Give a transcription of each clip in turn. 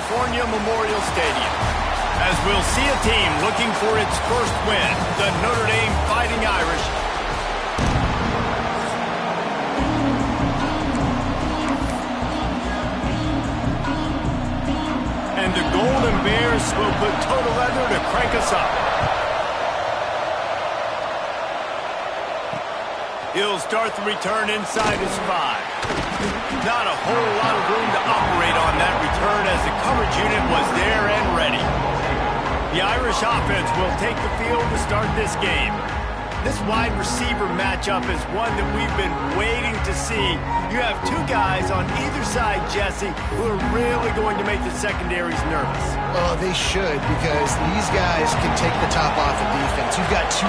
California Memorial Stadium, as we'll see a team looking for its first win, the Notre Dame Fighting Irish. And the Golden Bears will put total leather to crank us up. He'll start the return inside his 5. Not a whole lot of room to operate on that return as the coverage unit was there and ready. The Irish offense will take the field to start this game. This wide receiver matchup is one that we've been waiting to see. You have two guys on either side, Jesse, who are really going to make the secondaries nervous. Oh, they should, because these guys can take the top off the defense. You've got two.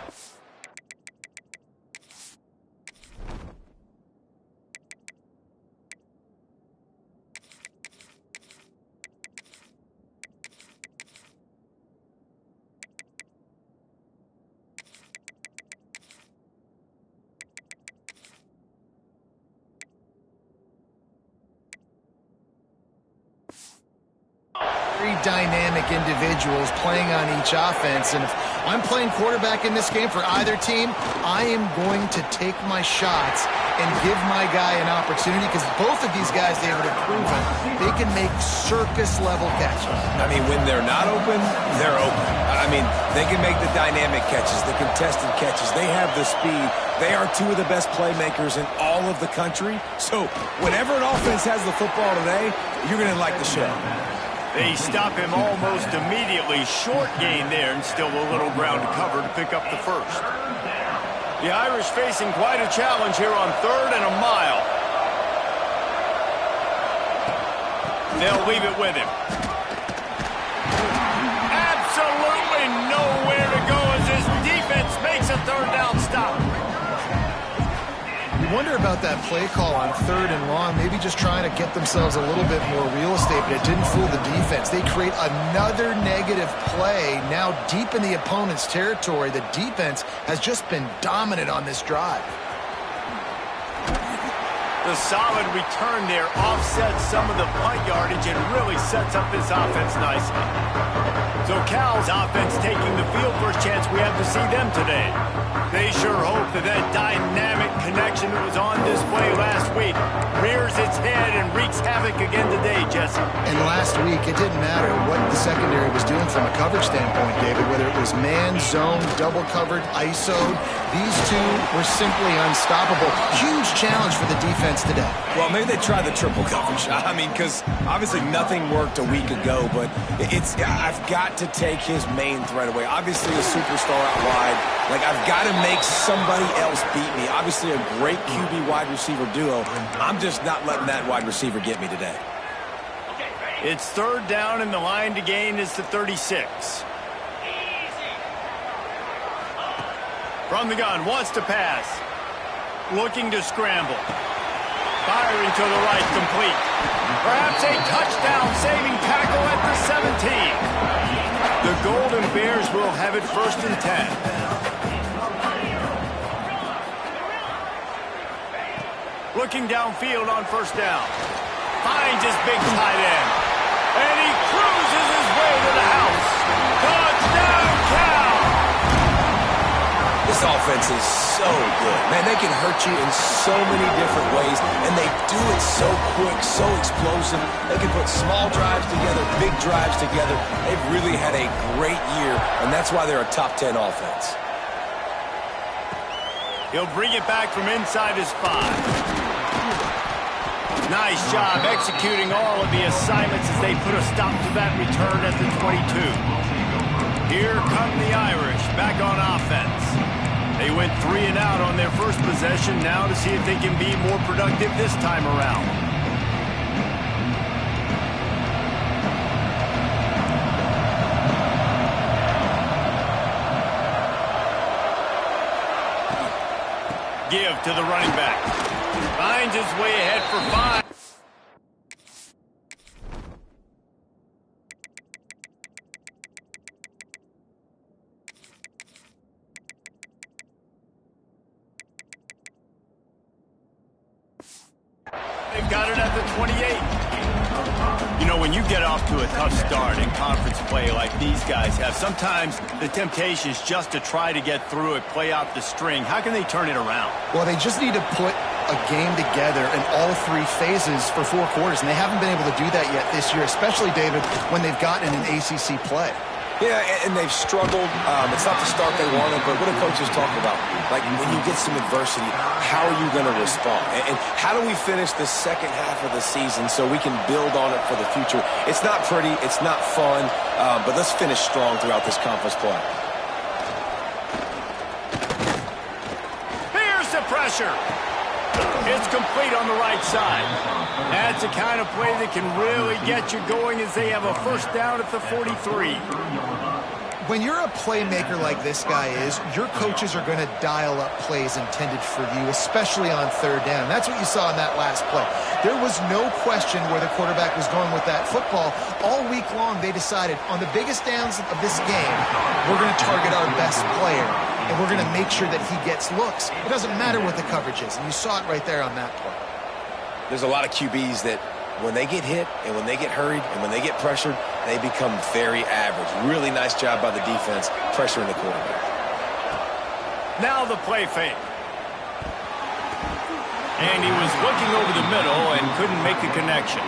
Dynamic individuals playing on each offense, and if I'm playing quarterback in this game for either team, I am going to take my shots and give my guy an opportunity, because both of these guys, David, have proven they can make circus-level catches. I mean, when they're not open, they're open. I mean, they can make the dynamic catches, the contested catches. They have the speed. They are two of the best playmakers in all of the country. So whenever an offense has the football today, you're going to like the show. They stop him almost immediately. Short gain there, and still a little ground to cover to pick up the first. The Irish facing quite a challenge here on 3rd and a mile. They'll leave it with him. Absolutely nowhere to go as his defense makes a 3rd down stop. You wonder about that play call on 3rd and long, maybe just trying to get themselves a little bit more real estate, but it didn't fool the defense. They create another negative play now deep in the opponent's territory. The defense has just been dominant on this drive. The solid return there offsets some of the punt yardage and really sets up this offense nicely. So Cal's offense taking the field. First chance we have to see them today. They sure hope that that dynamic connection that was on display last week rears its head and wreaks havoc again today, Jesse. And last week, it didn't matter what the secondary was doing from a coverage standpoint, David, whether it was man, zone, double covered, ISO. These two were simply unstoppable. Huge challenge for the defense today. Well, maybe they try the triple coverage. I mean, because obviously nothing worked a week ago, but I've got to take his main threat away. Obviously a superstar out wide. Like, I've got to make somebody else beat me. Obviously a great QB wide receiver duo. I'm just not letting that wide receiver get me today. It's 3rd down, and the line to gain is the 36. From the gun, wants to pass. Looking to scramble. Firing to the right, complete. Perhaps a touchdown-saving tackle at the 17. The Golden Bears will have it 1st and 10. Looking downfield on 1st down. Finds his big tight end. And he cruises his way to the house. Touchdown, Cal! This offense is so good. Man, they can hurt you in so many different ways, and they do it so quick, so explosive. They can put small drives together, big drives together. They've really had a great year, and that's why they're a top 10 offense. He'll bring it back from inside his 5. Nice job executing all of the assignments as they put a stop to that return at the 22. Here come the Irish back on offense. They went 3 and out on their first possession, now to see if they can be more productive this time around. Give to the running back. Finds his way ahead for 5. They've got it at the 28. You know, when you get off to a tough start in conference play like these guys have, sometimes the temptation is just to try to get through it, play out the string. How can they turn it around? Well, they just need to put a game together in all three phases for 4 quarters, and they haven't been able to do that yet this year, especially, David, when they've gotten an ACC play. Yeah, and they've struggled. It's not the start they wanted, but what do coaches talk about? Like, when you get some adversity, how are you going to respond? And how do we finish the second half of the season so we can build on it for the future? It's not pretty, it's not fun, but let's finish strong throughout this conference play. Here's the pressure. It's complete on the right side. That's the kind of play that can really get you going as they have a first down at the 43. When you're a playmaker like this guy is, your coaches are going to dial up plays intended for you, especially on third down. That's what you saw in that last play. There was no question where the quarterback was going with that football. All week long, they decided on the biggest downs of this game, we're going to target our best player, and we're going to make sure that he gets looks. It doesn't matter what the coverage is, and you saw it right there on that play. There's a lot of QBs that when they get hit and when they get hurried and when they get pressured, they become very average. Really nice job by the defense pressuring the quarterback. Now the play fake. And he was looking over the middle and couldn't make the connection.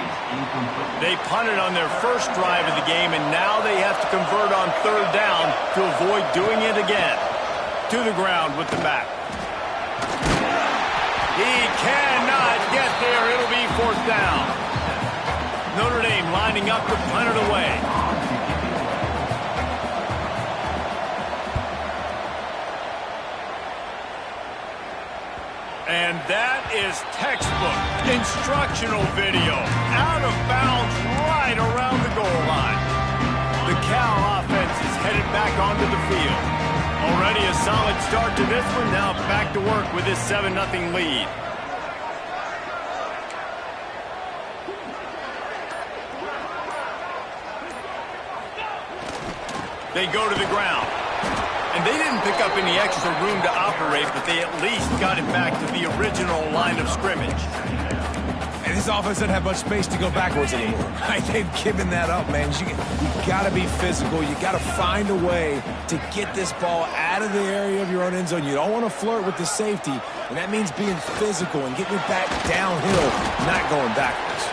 They punted on their first drive of the game, and now they have to convert on third down to avoid doing it again. To the ground with the back. He cannot get there. It'll be fourth down. Notre Dame lining up to punt it away. And that is textbook instructional video. Out of bounds right around the goal line. The Cal offense is headed back onto the field. Already a solid start to this one. Now back to work with this 7-0 lead. They go to the ground. And they didn't pick up any extra room to operate, but they at least got it back to the original line of scrimmage. And this offense doesn't have much space to go backwards anymore. Right? They've given that up, man. You got to be physical. You got to find a way to get this ball out of the area of your own end zone. You don't want to flirt with the safety, and that means being physical and getting it back downhill, not going backwards.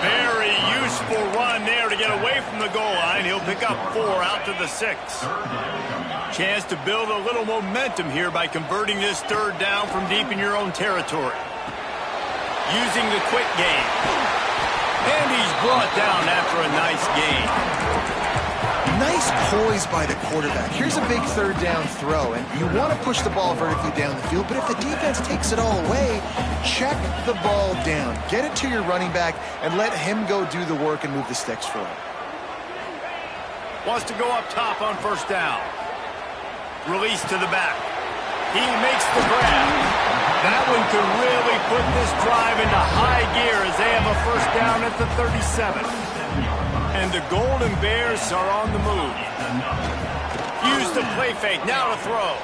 Very useful run there to get away from the goal line. He'll pick up 4 out to the 6. Chance to build a little momentum here by converting this third down from deep in your own territory. Using the quick game. And he's brought down after a nice gain. Nice poise by the quarterback. Here's a big third down throw, and you want to push the ball vertically down the field, but if the defense takes it all away, check the ball down. Get it to your running back and let him go do the work and move the sticks for it. Wants to go up top on first down. Release to the back. He makes the grab. That one could really put this drive into high gear as they have a first down at the 37. And the Golden Bears are on the move. Use the play fake. Now to throw.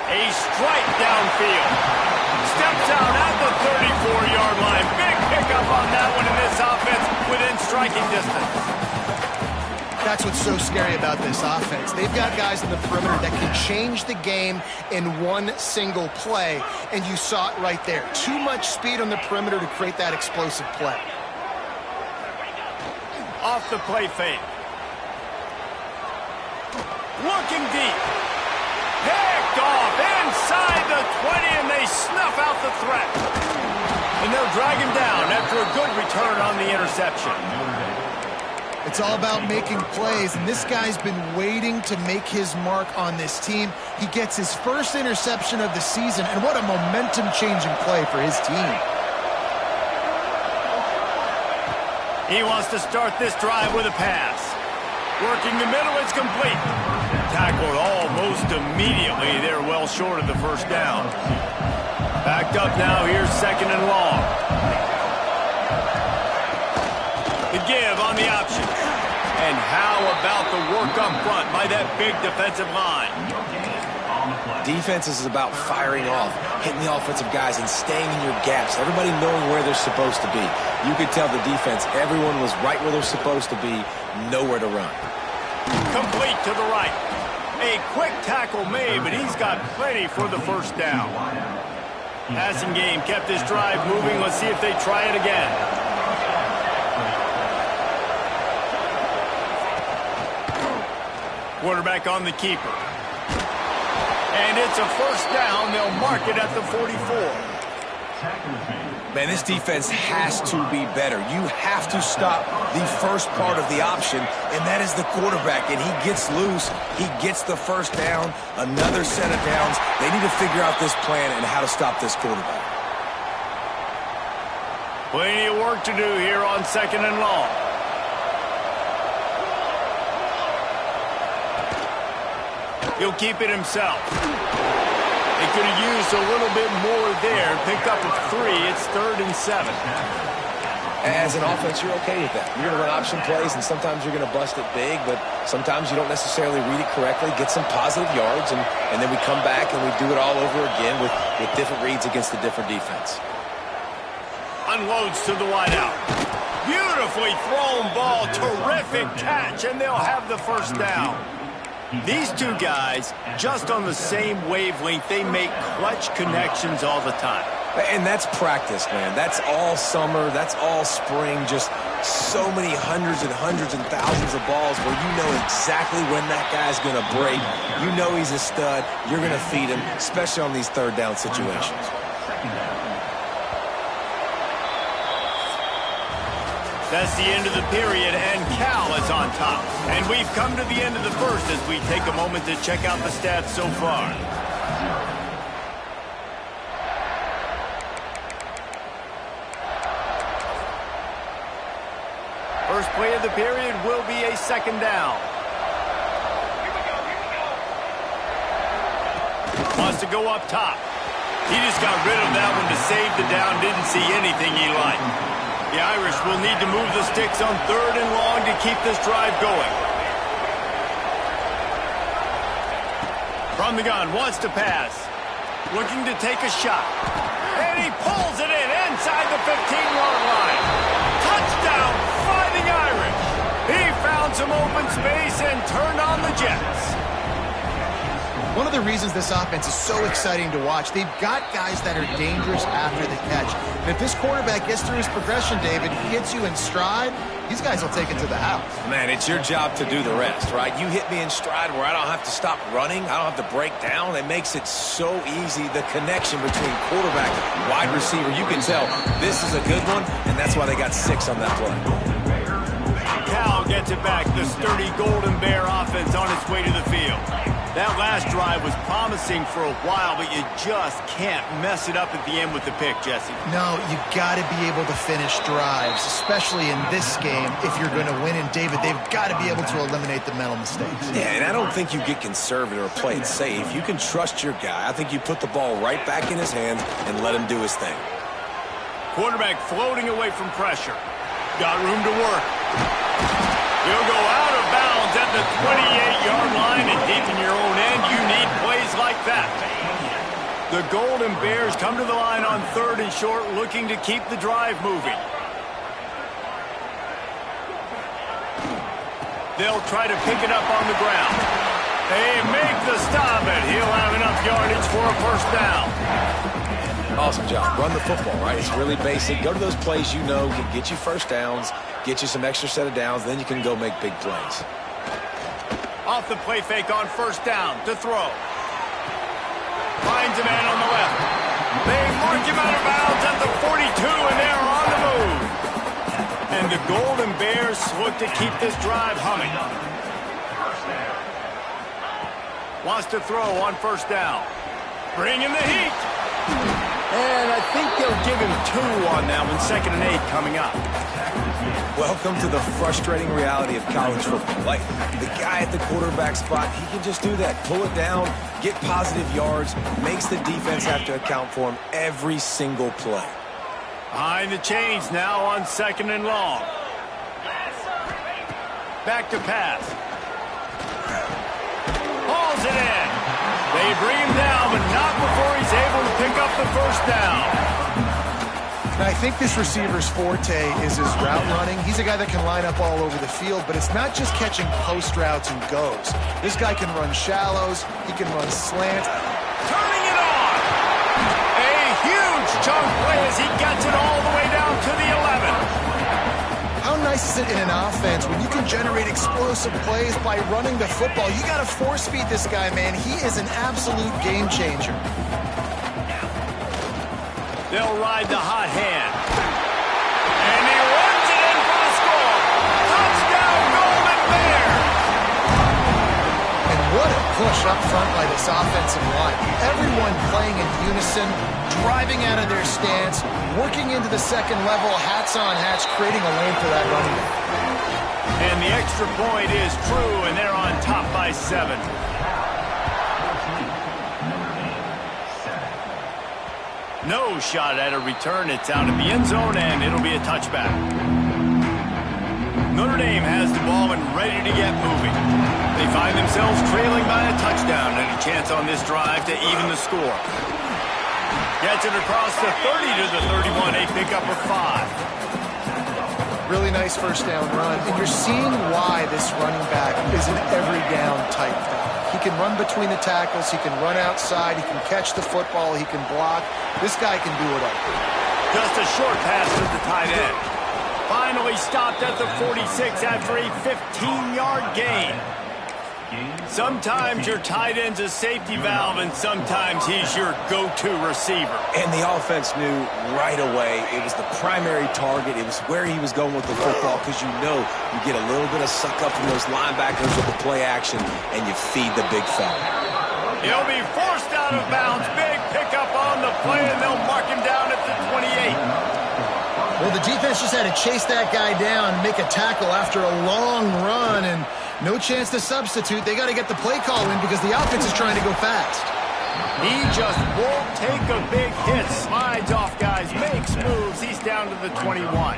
A strike downfield. Steps out at the 34-yard line. Big pickup on that one in this offense within striking distance. That's what's so scary about this offense. They've got guys in the perimeter that can change the game in one single play, and you saw it right there. Too much speed on the perimeter to create that explosive play. Off the play fake. Looking deep. Picked off inside the 20, and they snuff out the threat. And they'll drag him down after a good return on the interception. It's all about making plays, and this guy's been waiting to make his mark on this team. He gets his first interception of the season, and what a momentum-changing play for his team. He wants to start this drive with a pass. Working the middle, it's complete. Tackled almost immediately. They're well short of the first down. Backed up now, here's second and long. The give on the option. And how about the work up front by that big defensive line? Defense is about firing off, hitting the offensive guys, and staying in your gaps. Everybody knowing where they're supposed to be. You could tell the defense, everyone was right where they're supposed to be, nowhere to run. Complete to the right. A quick tackle made, but he's got plenty for the first down. Passing game kept this drive moving. Let's see if they try it again. Quarterback on the keeper. And it's a first down. They'll mark it at the 44. Man, this defense has to be better. You have to stop the first part of the option, and that is the quarterback. And he gets loose. He gets the first down, another set of downs. They need to figure out this plan and how to stop this quarterback. Plenty of work to do here on 2nd and long. He'll keep it himself. They could have used a little bit more there. Picked up a 3. It's 3rd and 7. As an offense, you're okay with that. You're going to run option plays, and sometimes you're going to bust it big, but sometimes you don't necessarily read it correctly, get some positive yards, and then we come back and we do it all over again with different reads against a different defense. Unloads to the wideout. Beautifully thrown ball. Terrific catch, and they'll have the first down. These two guys, just on the same wavelength, they make clutch connections all the time. And that's practice, man. That's all summer. That's all spring. Just so many hundreds and thousands of balls where you know exactly when that guy's going to break. You know he's a stud. You're going to feed him, especially on these third down situations. That's the end of the period, and Cal is on top. And we've come to the end of the first as we take a moment to check out the stats so far. First play of the period will be a 2nd down. Wants to go up top. He just got rid of that one to save the down. Didn't see anything he liked. The Irish will need to move the sticks on 3rd and long to keep this drive going. From the gun, wants to pass. Looking to take a shot. And he pulls it in inside the 15-yard line. Touchdown, Fighting Irish. He found some open space and turned on the Jets. One of the reasons this offense is so exciting to watch, they've got guys that are dangerous after the catch. And if this quarterback gets through his progression, David, he hits you in stride, these guys will take it to the house. Man, it's your job to do the rest, right? You hit me in stride where I don't have to stop running. I don't have to break down. It makes it so easy. The connection between quarterback and wide receiver, you can tell this is a good one, and that's why they got 6 on that play. Cal gets it back. The sturdy Golden Bear offense on its way to the field. That last drive was promising for a while, but you just can't mess it up at the end with the pick, Jesse. No, you got to be able to finish drives, especially in this game. If you're going to win, and David, they've got to be able to eliminate the mental mistakes. Yeah, and I don't think you get conservative or play it safe. You can trust your guy. I think you put the ball right back in his hands and let him do his thing. Quarterback floating away from pressure. Got room to work. He'll go out of bounds at the 28-yard line, and deep in your own end, you need plays like that. The Golden Bears come to the line on 3rd and short, looking to keep the drive moving. They'll try to pick it up on the ground. They make the stop, and he'll have enough yardage for a first down. Awesome job. Run the football, right? It's really basic. Go to those plays you know can get you first downs, get you some extra set of downs, then you can go make big plays. Off the play fake on first down to throw. Finds a man on the left. They mark him out of bounds at the 42, and they're on the move. And the Golden Bears look to keep this drive humming. Wants to throw on first down. Bringing the heat. And I think they'll give him 2 on that one. 2nd and 8 coming up. Welcome to the frustrating reality of college football. Like, the guy at the quarterback spot, he can just do that. Pull it down, get positive yards, makes the defense have to account for him every single play. Behind the chains now on 2nd and long. Back to pass. Hauls it in. They bring him down, but not before he's able to pick up the first down. Now, I think this receiver's forte is his route running. He's a guy that can line up all over the field, but it's not just catching post routes and goes. This guy can run shallows. He can run slants. Turning it on. A huge chunk play as he gets it all the way down to the 11. How nice is it in an offense when you can generate explosive plays by running the football? You got to force feed this guy, man. He is an absolute game changer. They'll ride the hot hand. And he runs it in for the score. Touchdown, Golden Bear. And what a push up front by this offensive line. Everyone playing in unison, driving out of their stance, working into the second level, hats on hats, creating a lane for that running back. And the extra point is true, and they're on top by 7. No shot at a return. It's out of the end zone, and it'll be a touchback. Notre Dame has the ball and ready to get moving. They find themselves trailing by a touchdown and a chance on this drive to even the score. Gets it across the 30 to the 31, a pickup of 5. Really nice first down run, and you're seeing why this running back is an every down type guy. He can run between the tackles, he can run outside, he can catch the football, he can block. This guy can do it all. Just a short pass to the tight end. Finally stopped at the 46 after a 15-yard gain. Sometimes your tight end's a safety valve, and sometimes he's your go-to receiver. And the offense knew right away it was the primary target. It was where he was going with the football, because you know you get a little bit of suck up from those linebackers with the play action, and you feed the big fella. He'll be forced out of bounds. Big pickup on the play, and they'll mark him down at the 28. Well, the defense just had to chase that guy down, make a tackle after a long run, and no chance to substitute. They got to get the play call in because the offense is trying to go fast. He just won't take a big hit. Slides off guys, makes moves. He's down to the 21.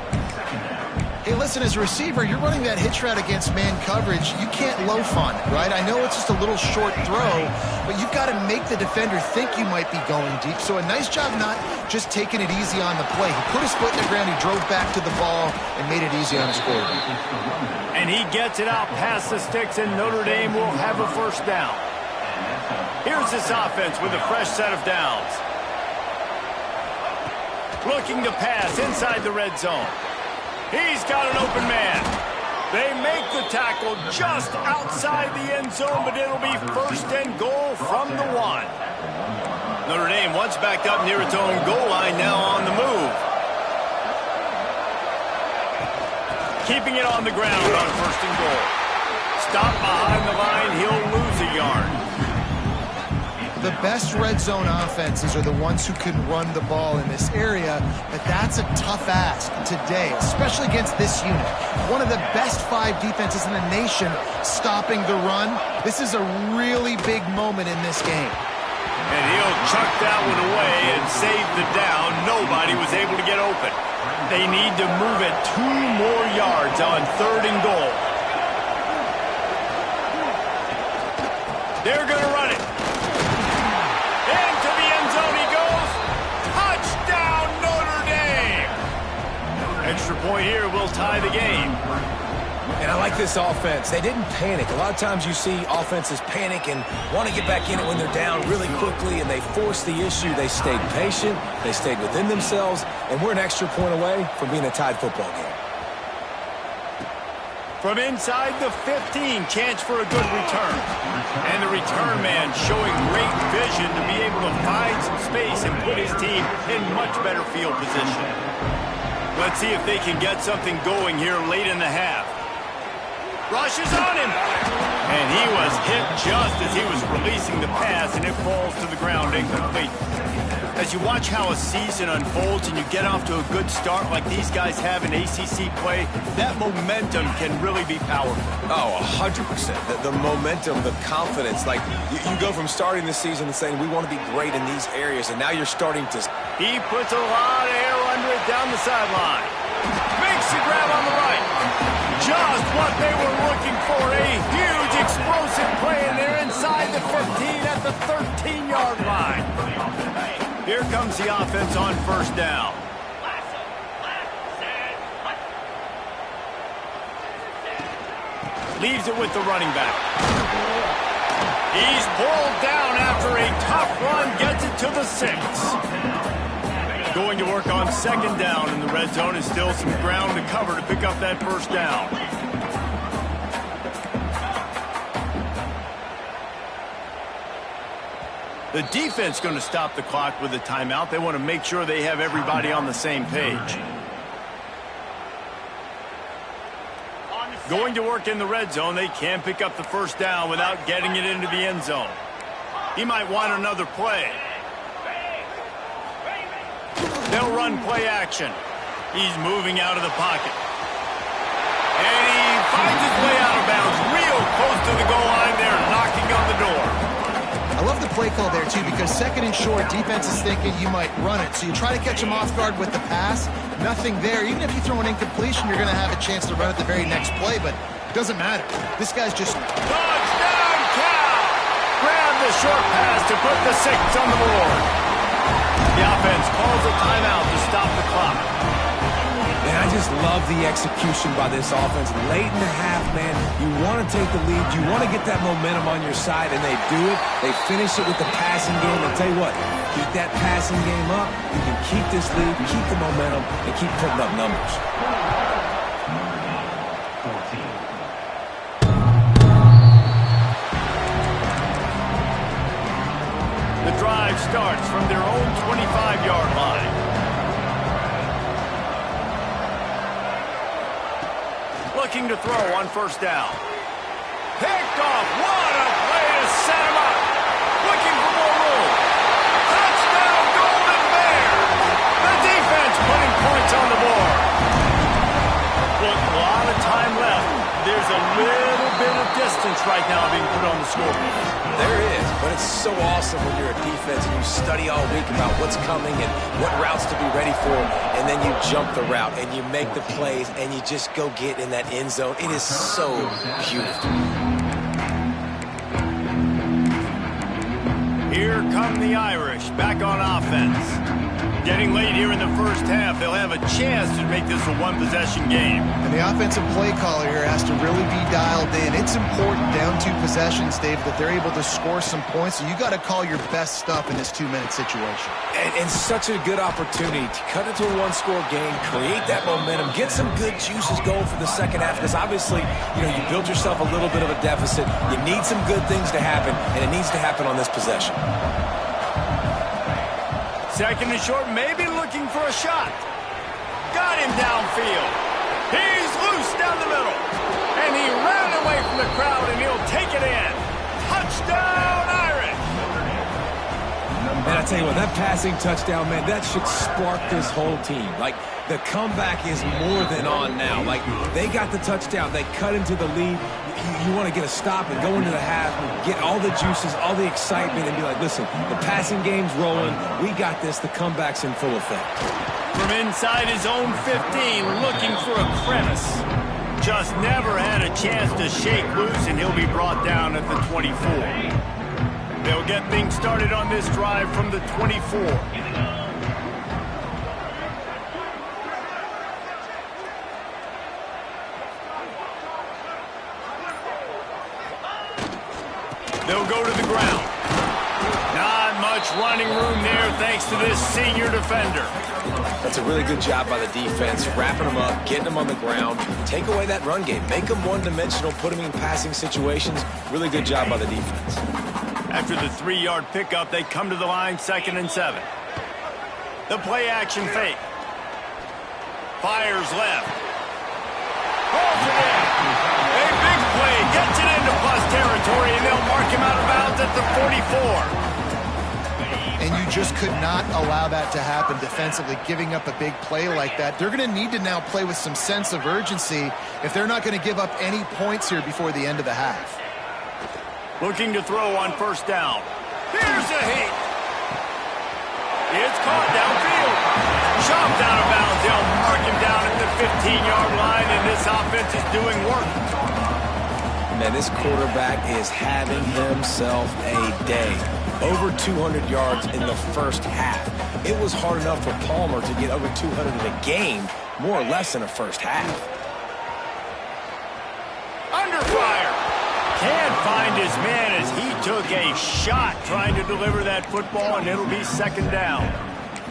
Hey, listen, as a receiver, you're running that hitch route against man coverage. You can't loaf on it, right? I know it's just a little short throw, but you've got to make the defender think you might be going deep. So a nice job not just taking it easy on the play. He put his foot in the ground, he drove back to the ball, and made it easy on his quarterback. And he gets it out past the sticks, and Notre Dame will have a first down. Here's this offense with a fresh set of downs. Looking to pass inside the red zone. He's got an open man. They make the tackle just outside the end zone, but it'll be first and goal from the 1. Notre Dame once backed up near its own goal line, now on the move. Keeping it on the ground on first and goal. Stop behind the line, he'll lose a yard. The best red zone offenses are the ones who can run the ball in this area, but that's a tough ask today, especially against this unit. One of the best 5 defenses in the nation stopping the run. This is a really big moment in this game. And he'll chuck that one away and save the down. Nobody was able to get open. They need to move it 2 more yards on third and goal. They're going to run it. Into the end zone he goes. Touchdown, Notre Dame. Extra point here will tie the game. And I like this offense. They didn't panic. A lot of times you see offenses panic and want to get back in it when they're down really quickly, and they force the issue. They stayed patient. They stayed within themselves, and we're an extra point away from being a tied football game. From inside the 15, chance for a good return. And the return man showing great vision to be able to find some space and put his team in much better field position. Let's see if they can get something going here late in the half. Rushes on him. And he was hit just as he was releasing the pass, and it falls to the ground incomplete. As you watch how a season unfolds and you get off to a good start like these guys have in ACC play, that momentum can really be powerful. Oh, 100%. The momentum, the confidence. Like, you go from starting the season and saying, we want to be great in these areas, and now you're starting to... He puts a lot of air under it down the sideline. Makes the grab on the right. Just what they were looking for. A huge explosive play, and they're inside inside the 15 at the 13-yard line. Here comes the offense on first down. Leaves it with the running back. He's pulled down after a tough run, gets it to the 6. Going to work on second down in the red zone, and still some ground to cover to pick up that first down. The defense going to stop the clock with a timeout. They want to make sure they have everybody on the same page. Going to work in the red zone. They can pick up the first down without getting it into the end zone. He might want another play. They'll run play action. He's moving out of the pocket. And he finds his way out of bounds, real close to the goal line there, knocking on the door. I love the play call there, too, because second and short, defense is thinking you might run it. So you try to catch him off guard with the pass. Nothing there. Even if you throw an incompletion, you're going to have a chance to run at the very next play, but it doesn't matter. This guy's just... Touchdown, Cal! Grab the short pass to put the 6 on the board. The offense calls a timeout to stop the clock. Man, I just love the execution by this offense. Late in the half, man, you want to take the lead. You want to get that momentum on your side, and they do it. They finish it with the passing game. I'll tell you what, keep that passing game up. You can keep this lead, keep the momentum, and keep putting up numbers. The drive starts from their own 25-yard line. Looking to throw on first down. Picked off. What a play to set him up. Looking for more room. Touchdown, Golden Bear. The defense putting points on the board. Look, a lot of time left. There's a little bit of distance right now being put on the scoreboard. There is, but it's so awesome when you're a defense and you study all week about what's coming and what routes to be ready for, and then you jump the route and you make the plays and you just go get in that end zone. It is so beautiful. Here come the Irish back on offense. Getting late here in the first half, they'll have a chance to make this a one-possession game. And the offensive play caller here has to really be dialed in. It's important down 2 possessions, Dave, that they're able to score some points. So you got to call your best stuff in this 2-minute situation. And such a good opportunity to cut into a one-score game, create that momentum, get some good juices going for the second half, because obviously, you know, you built yourself a little bit of a deficit. You need some good things to happen, and it needs to happen on this possession. Second and short, maybe looking for a shot. Got him downfield. He's loose down the middle. And he ran away from the crowd, and he'll take it in. Touchdown, Irish! Man, I tell you what, that passing touchdown, man, that should spark this whole team. Like, the comeback is more than on now. Like, they got the touchdown. They cut into the lead. You want to get a stop and go into the half, get all the juices, all the excitement, and be like, listen, the passing game's rolling. We got this. The comeback's in full effect. From inside his own 15, looking for a crevice. Just never had a chance to shake loose, and he'll be brought down at the 24. They'll get things started on this drive from the 24. They'll go to the ground. Not much running room there thanks to this senior defender. That's a really good job by the defense, wrapping them up, getting them on the ground, take away that run game, make them one-dimensional, put them in passing situations. Really good job by the defense. After the 3-yard pickup, they come to the line, 2nd and 7. The play-action fake. Fires left. Holds it in. A big play. Gets it into plus territory, and they'll mark him out of bounds at the 44. And you just could not allow that to happen defensively, giving up a big play like that. They're going to need to now play with some sense of urgency if they're not going to give up any points here before the end of the half. Looking to throw on first down. Here's a hit. It's caught downfield. Chopped out of bounds. They'll mark him down at the 15-yard line, and this offense is doing work. Man, this quarterback is having himself a day. Over 200 yards in the first half. It was hard enough for Palmer to get over 200 in a game, more or less in the first half. Under fire. Can't find his man as he took a shot trying to deliver that football, and it'll be second down.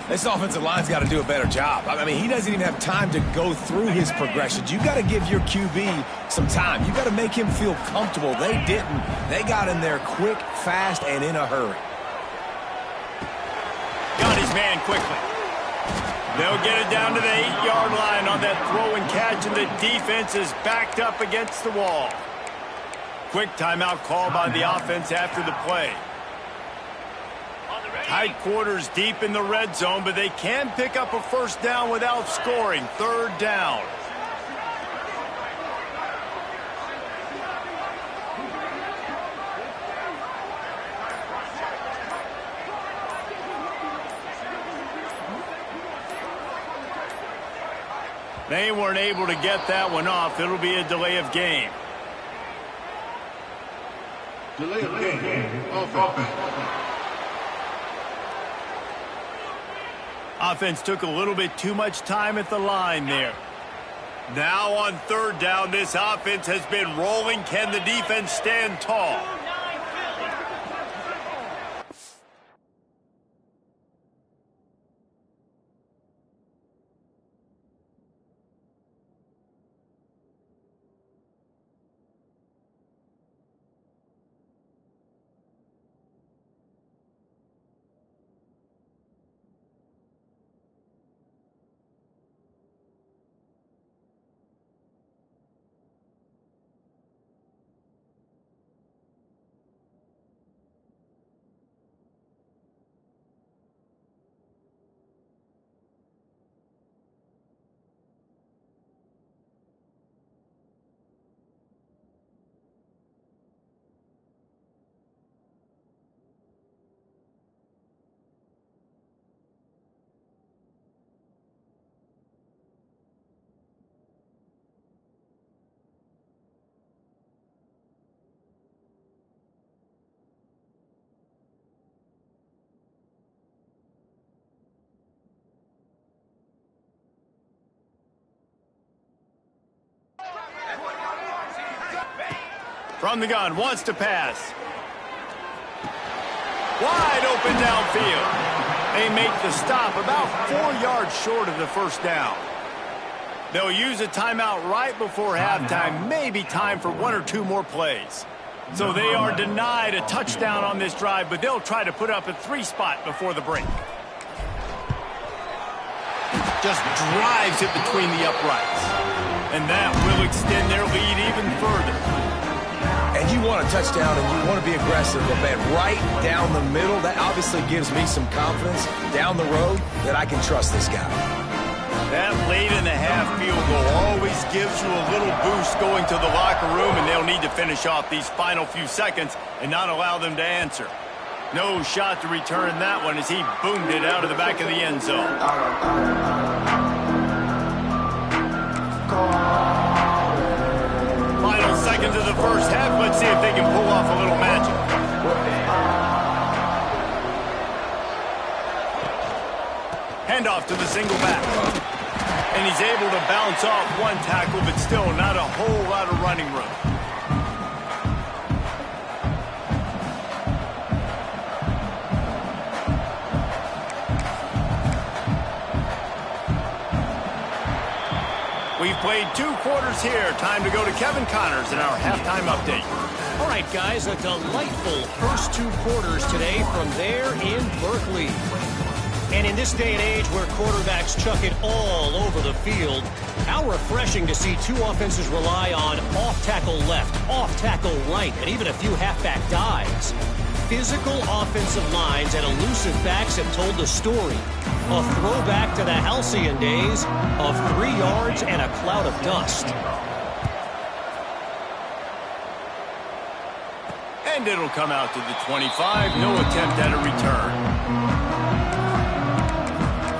This offensive line's got to do a better job. I mean, he doesn't even have time to go through his progressions. You got to give your QB some time. You got to make him feel comfortable. They didn't. They got in there quick, fast, and in a hurry. Got his man quickly. They'll get it down to the 8-yard line on that throw and catch, and the defense is backed up against the wall. Quick timeout call by the offense after the play. Tight quarters deep in the red zone, but they can pick up a first down without scoring. Third down. They weren't able to get that one off. It'll be a delay of game. Delay of game. Offense. Offense took a little bit too much time at the line there. Now on third down, this offense has been rolling. Can the defense stand tall? From the gun, wants to pass. Wide open downfield. They make the stop about 4 yards short of the first down. They'll use a timeout right before halftime, maybe time for 1 or 2 more plays. So they are denied a touchdown on this drive, but they'll try to put up a 3 spot before the break. Just drives it between the uprights. And that will extend their lead even further. And you want a touchdown and you want to be aggressive, but man, right down the middle, that obviously gives me some confidence down the road that I can trust this guy. That late in the half field goal always gives you a little boost going to the locker room, and they'll need to finish off these final few seconds and not allow them to answer. No shot to return that one as he boomed it out of the back of the end zone. Final seconds of the first half. Let's see if they can pull off a little magic. Handoff to the single back. And he's able to bounce off one tackle, but still not a whole lot of running room. We've played 2 quarters here. Time to go to Kevin Connors in our halftime update. All right, guys, a delightful first 2 quarters today from there in Berkeley. And in this day and age where quarterbacks chuck it all over the field, how refreshing to see 2 offenses rely on off-tackle left, off-tackle right, and even a few halfback dives. Physical offensive lines and elusive backs have told the story. A throwback to the halcyon days of 3 yards and a cloud of dust. And it'll come out to the 25. No attempt at a return.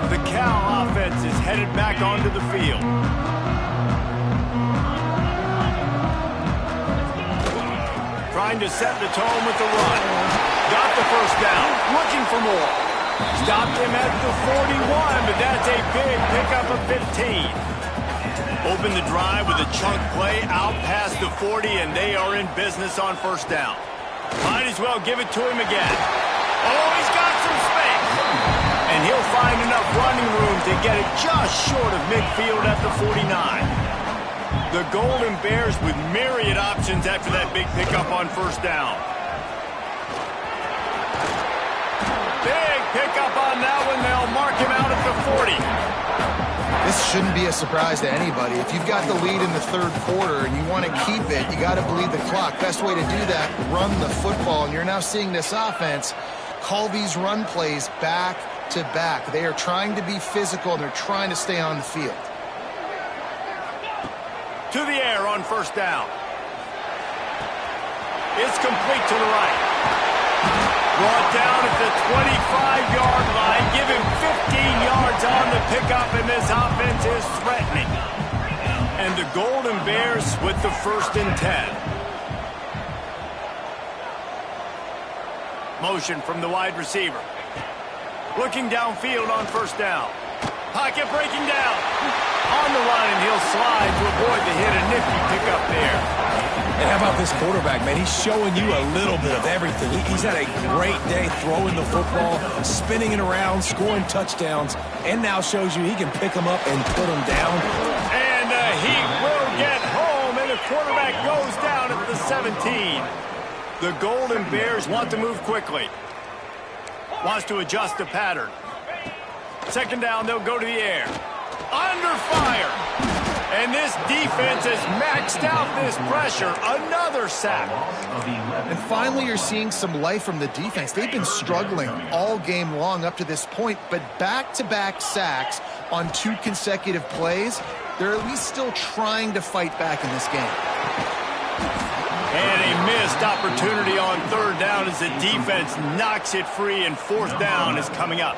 The Cal offense is headed back onto the field. trying to set the tone with the run. Got the first down, looking for more. Stopped him at the 41, but that's a big pickup of 15. Open the drive with a chunk play out past the 40, and they are in business on first down. Might as well give it to him again. Oh, he's got some space. And he'll find enough running room to get it just short of midfield at the 49. The Golden Bears with myriad options after that big pickup on first down. Big pickup on that one. They'll mark him out at the 40. This shouldn't be a surprise to anybody. If you've got the lead in the third quarter and you want to keep it, you got to bleed the clock. Best way to do that, run the football. And you're now seeing this offense call these run plays back to back. They are trying to be physical, and they're trying to stay on the field. To the air on first down. It's complete to the right. Brought down at the 25-yard line. Give him 15 yards on the pickup, and this offense is threatening. And the Golden Bears with the 1st and 10. Motion from the wide receiver. Looking downfield on first down. Pocket breaking down. On the run, and he'll slide to avoid the hit. A nifty pickup there. And how about this quarterback, man? He's showing you a little bit of everything. He's had a great day throwing the football, spinning it around, scoring touchdowns, and now shows you he can pick them up and put them down. And he will get home, and the quarterback goes down at the 17. The Golden Bears want to move quickly. Wants to adjust the pattern. Second down, they'll go to the air. Under fire. And this defense has maxed out this pressure. Another sack. And finally, you're seeing some life from the defense. They've been struggling all game long up to this point, but back-to-back sacks on 2 consecutive plays, they're at least still trying to fight back in this game. And a missed opportunity on third down as the defense knocks it free, and fourth down is coming up.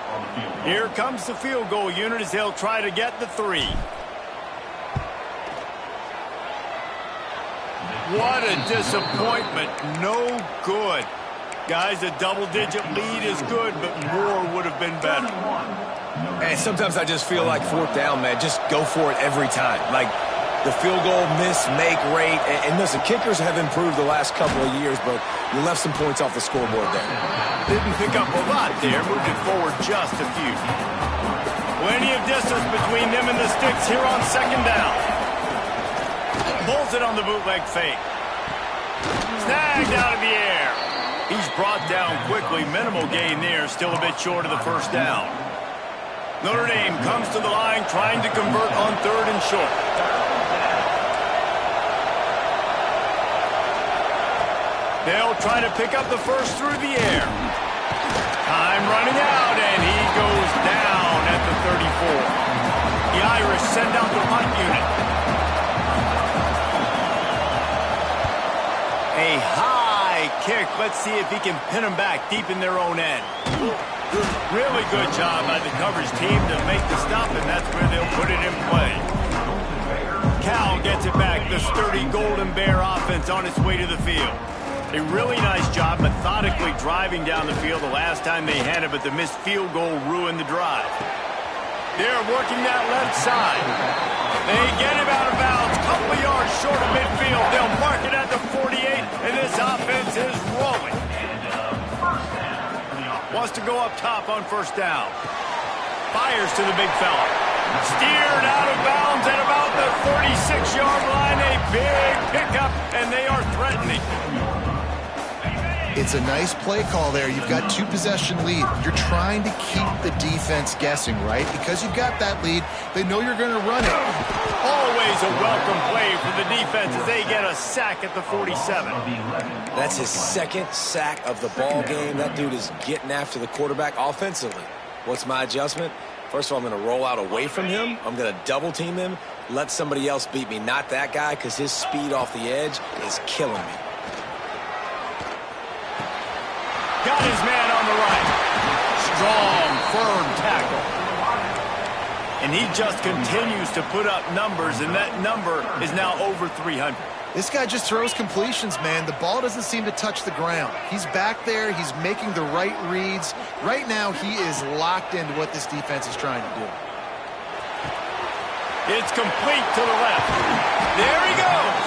Here comes the field goal unit as they'll try to get the 3. What a disappointment. No good. Guys, a double-digit lead is good, but more would have been better. And sometimes I just feel like fourth down, man, just go for it every time. Like the field goal miss-make rate. And listen, kickers have improved the last couple of years, but you left some points off the scoreboard there. Didn't pick up a lot there, moved it forward just a few. Plenty of distance between them and the sticks here on second down. Pulls it on the bootleg fake. Snagged out of the air. He's brought down quickly. Minimal gain there. Still a bit short of the first down. Notre Dame comes to the line trying to convert on third and short. They'll try to pick up the first through the air. Time running out, and he goes down at the 34. The Irish send out the punt unit. A high kick. Let's see if he can pin them back deep in their own end. Really good job by the coverage team to make the stop, and that's where they'll put it in play. Cal gets it back. The sturdy Golden Bear offense on its way to the field. A really nice job methodically driving down the field the last time they had it, but the missed field goal ruined the drive. They're working that left side. They get him out of bounds, couple of yards short of midfield. They'll mark it at the 48, and this offense is rolling. Wants to go up top on first down. Fires to the big fella. Steered out of bounds at about the 46-yard line. A big pickup, and they are threatening. It's a nice play call there. You've got 2-possession lead. You're trying to keep the defense guessing, right? Because you've got that lead, they know you're going to run it. Always a welcome play for the defense as they get a sack at the 47. That's his second sack of the ball game. That dude is getting after the quarterback offensively. What's my adjustment? First of all, I'm going to roll out away from him. I'm going to double team him, let somebody else beat me, not that guy, because his speed off the edge is killing me. Got his man on the right. Strong, firm tackle. And he just continues to put up numbers, and that number is now over 300. This guy just throws completions, man. The ball doesn't seem to touch the ground. He's back there. He's making the right reads. Right now, he is locked into what this defense is trying to do. It's complete to the left. There he goes.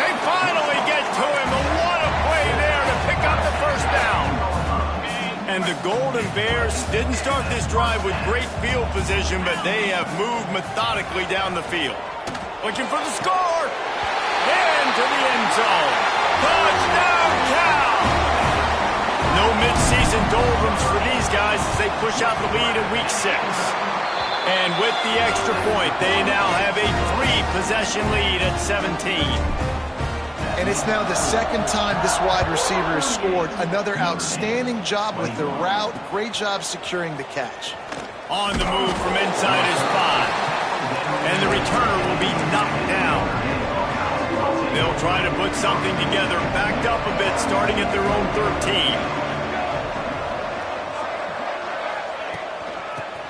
They finally get to him. And what a play there to pick up the first down. And the Golden Bears didn't start this drive with great field position, but they have moved methodically down the field. Looking for the score. Into the end zone. Touchdown, Cal! No midseason doldrums for these guys as they push out the lead in Week 6. And with the extra point, they now have a 3-possession lead at 17. And it's now the second time this wide receiver has scored. Another outstanding job with the route. Great job securing the catch. On the move from inside his 5. And the returner will be knocked down. They'll try to put something together, backed up a bit, starting at their own 13.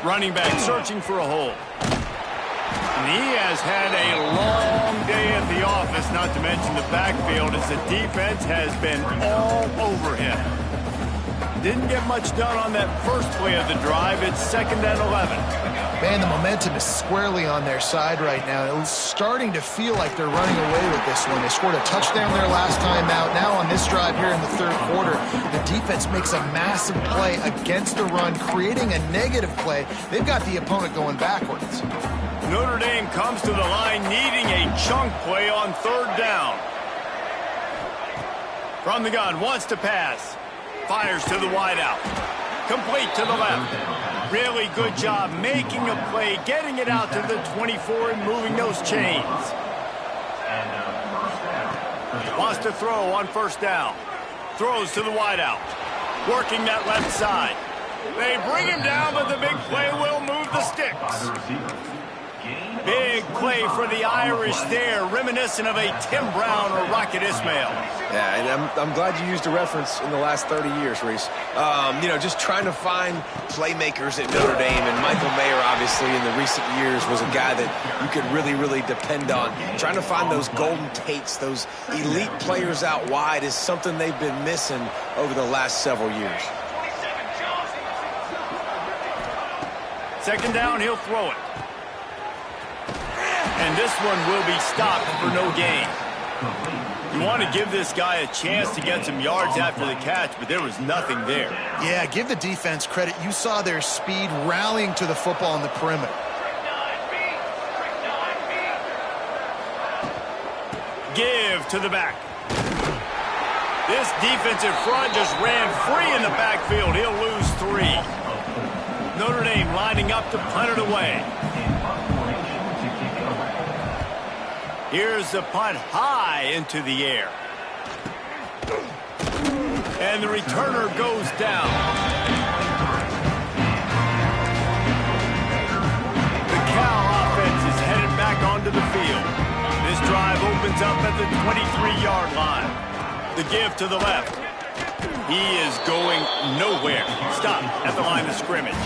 Running back searching for a hole. And he has had a long day at the office, not to mention the backfield, as the defense has been all over him. Didn't get much done on that first play of the drive. It's 2nd and 11. Man, the momentum is squarely on their side right now. It's starting to feel like they're running away with this one. They scored a touchdown their last time out. Now on this drive here in the third quarter, the defense makes a massive play against the run, creating a negative play. They've got the opponent going backwards. Notre Dame comes to the line needing a chunk play on 3rd down. From the gun, wants to pass. Fires to the wideout. Complete to the left. Really good job making a play, getting it out to the 24 and moving those chains. Wants to throw on 1st down. Throws to the wideout. Working that left side. They bring him down, but the big play will move the sticks. Big play for the Irish there, reminiscent of a Tim Brown or Rocket Ismail. Yeah, and I'm glad you used a reference in the last 30 years, Reese. You know, just trying to find playmakers at Notre Dame, and Michael Mayer, obviously, in the recent years was a guy that you could really depend on. Trying to find those golden takes, those elite players out wide is something they've been missing over the last several years. 2nd down, he'll throw it. And this one will be stopped for no gain. You want to give this guy a chance to get some yards after the catch, but there was nothing there. Yeah, give the defense credit. You saw their speed rallying to the football on the perimeter. Give to the back. This defensive front just ran free in the backfield. He'll lose 3. Notre Dame lining up to punt it away. Here's the punt high into the air. And the returner goes down. The Cal offense is headed back onto the field. This drive opens up at the 23-yard line. The give to the left. He is going nowhere. Stop at the line of scrimmage.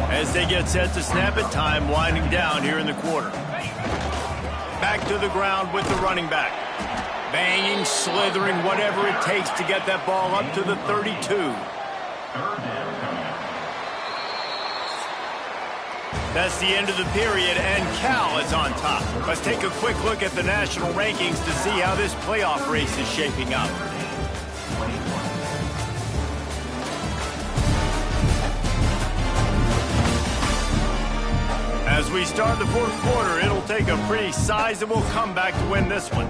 As they get set to snap it, time winding down here in the quarter. Back to the ground with the running back. Banging, slithering, whatever it takes to get that ball up to the 32. That's the end of the period, and Cal is on top. Let's take a quick look at the national rankings to see how this playoff race is shaping up. As we start the fourth quarter, it'll take a pretty sizable comeback to win this one.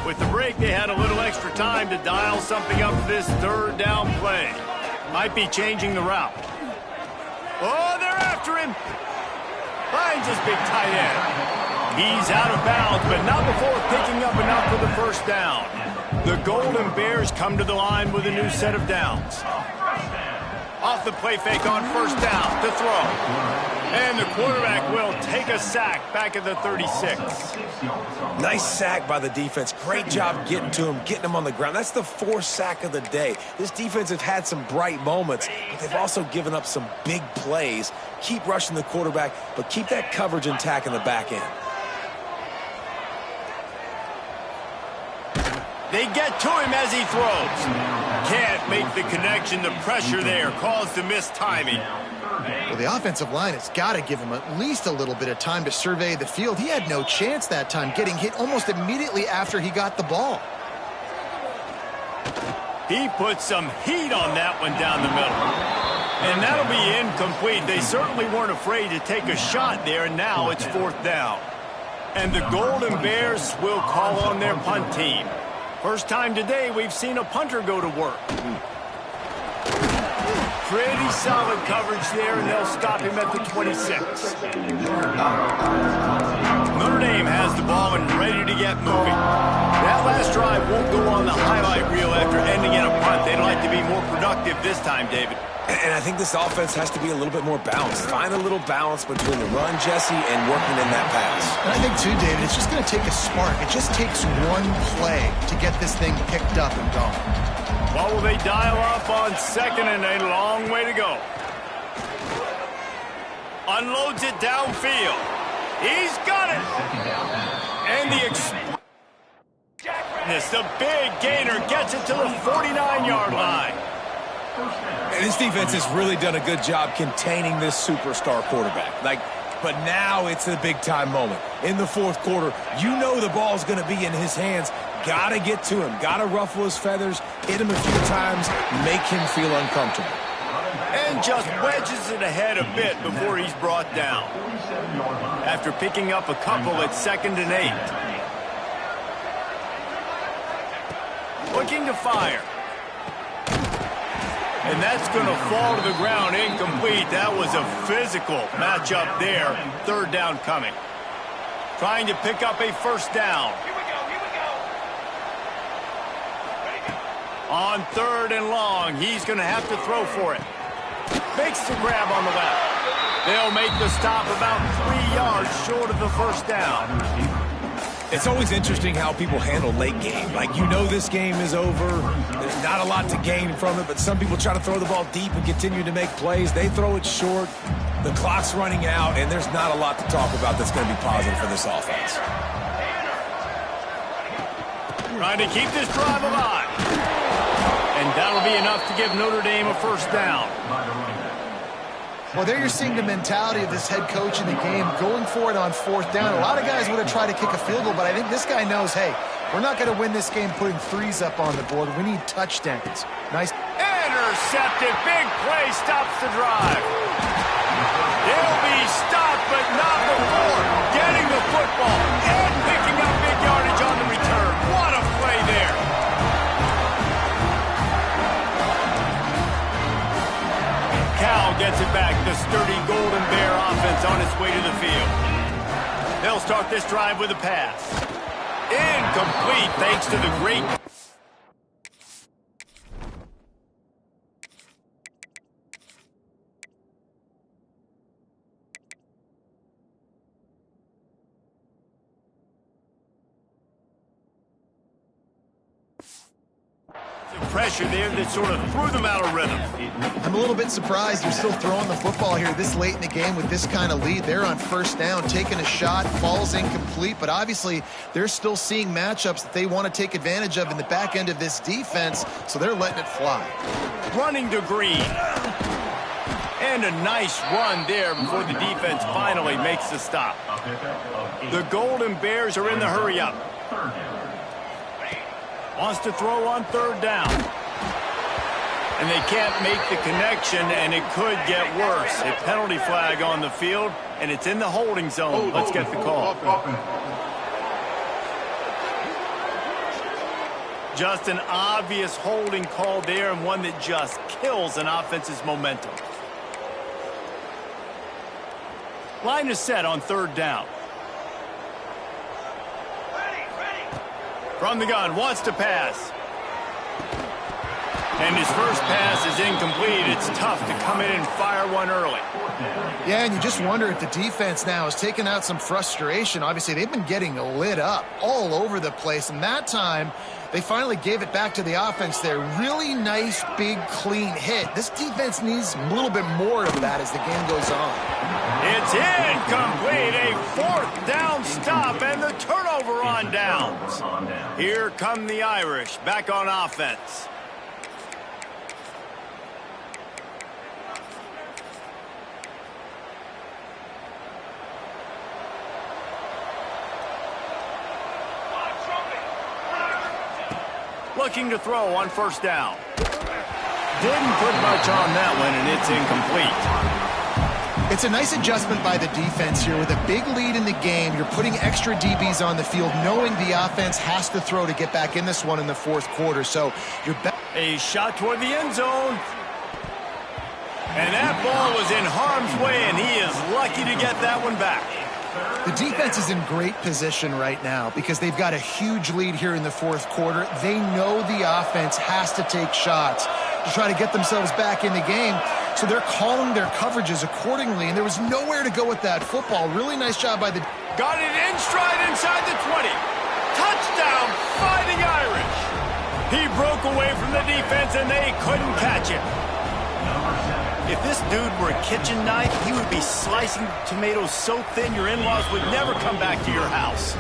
With the break, they had a little extra time to dial something up for this 3rd down play. Might be changing the route. Oh, they're after him. Finds his big tight end. He's out of bounds, but not before picking up enough for the 1st down. The Golden Bears come to the line with a new set of downs. Off the play fake on 1st down to throw. And the quarterback will take a sack back at the 36. Nice sack by the defense. Great job getting to him, getting him on the ground. That's the 4th sack of the day. This defense has had some bright moments, but they've also given up some big plays. Keep rushing the quarterback, but keep that coverage intact in the back end. They get to him as he throws. Can't make the connection. The pressure there caused the missed timing. Well, the offensive line has got to give him at least a little bit of time to survey the field. He had no chance that time, getting hit almost immediately after he got the ball. He put some heat on that one down the middle. And that'll be incomplete. They certainly weren't afraid to take a shot there, and now it's 4th down. And the Golden Bears will call on their punt team. First time today we've seen a punter go to work. Pretty solid coverage there, and they'll stop him at the 26. Notre Dame has the ball and ready to get moving. That last drive won't go on the highlight reel after ending in a punt. They'd like to be more productive this time, David. And I think this offense has to be a little bit more balanced. Find a little balance between the run, Jesse, and working in that pass. And I think, too, David, it's just going to take a spark. It just takes one play to get this thing picked up and going. What will they dial up on 2nd and a long way to go? Unloads it downfield. He's got it. And the big gainer gets it to the 49-yard line. And this defense has really done a good job containing this superstar quarterback. But now it's a big-time moment. In the 4th quarter, you know the ball's going to be in his hands. Got to get to him. Got to ruffle his feathers, hit him a few times, make him feel uncomfortable. And just wedges it ahead a bit before he's brought down. After picking up a couple at 2nd and 8. Looking to fire. And that's going to fall to the ground incomplete. That was a physical matchup there. 3rd down coming. Trying to pick up a 1st down. On 3rd and long, he's going to have to throw for it. Makes the grab on the left. They'll make the stop about 3 yards short of the 1st down. It's always interesting how people handle late game. You know this game is over. There's not a lot to gain from it, but some people try to throw the ball deep and continue to make plays. They throw it short. The clock's running out, and there's not a lot to talk about that's going to be positive for this offense. Trying to keep this drive alive. And that'll be enough to give Notre Dame a 1st down. Well, there you're seeing the mentality of this head coach in the game, going for it on 4th down. A lot of guys would have tried to kick a field goal, but I think this guy knows, hey, we're not going to win this game putting 3s up on the board. We need touchdowns. Nice. Intercepted. Big play stops the drive. They'll be stopped, but not before getting the football and picking up big yardage on the return. What a play there. Cal gets it back. The sturdy Golden Bear offense on its way to the field. They'll start this drive with a pass. Incomplete thanks to the great... pressure there that sort of threw them out of rhythm. I'm a little bit surprised they're still throwing the football here this late in the game with this kind of lead. They're on 1st down, taking a shot, falls incomplete, but obviously they're still seeing matchups that they want to take advantage of in the back end of this defense, so they're letting it fly. Running to Green. And a nice run there before the defense finally makes the stop. The Golden Bears are in the hurry-up. Wants to throw on 3rd down. And they can't make the connection, and it could get worse. A penalty flag on the field, and it's in the holding zone. Let's get the call. Just an obvious holding call there, and one that just kills an offense's momentum. Line is set on 3rd down. From the gun, wants to pass. And his first pass is incomplete. It's tough to come in and fire one early. Yeah, and you just wonder if the defense now has taken out some frustration. Obviously, they've been getting lit up all over the place, and that time they finally gave it back to the offense there. Really nice, big, clean hit. This defense needs a little bit more of that as the game goes on. It's incomplete. A fourth down stop and the turnover on downs. Here come the Irish back on offense. Looking to throw on first down. Didn't put much on that one, and it's incomplete. It's a nice adjustment by the defense here. With a big lead in the game, you're putting extra DBs on the field, knowing the offense has to throw to get back in this one in the fourth quarter. So you're back. A shot toward the end zone. And that ball was in harm's way, and he is lucky to get that one back. The defense is in great position right now because they've got a huge lead here in the fourth quarter. They know the offense has to take shots to try to get themselves back in the game. So they're calling their coverages accordingly, and there was nowhere to go with that football. Really nice job by the... Got it in stride inside the 20. Touchdown, Fighting Irish. He broke away from the defense, and they couldn't catch him. If this dude were a kitchen knife, he would be slicing tomatoes so thin your in-laws would never come back to your house.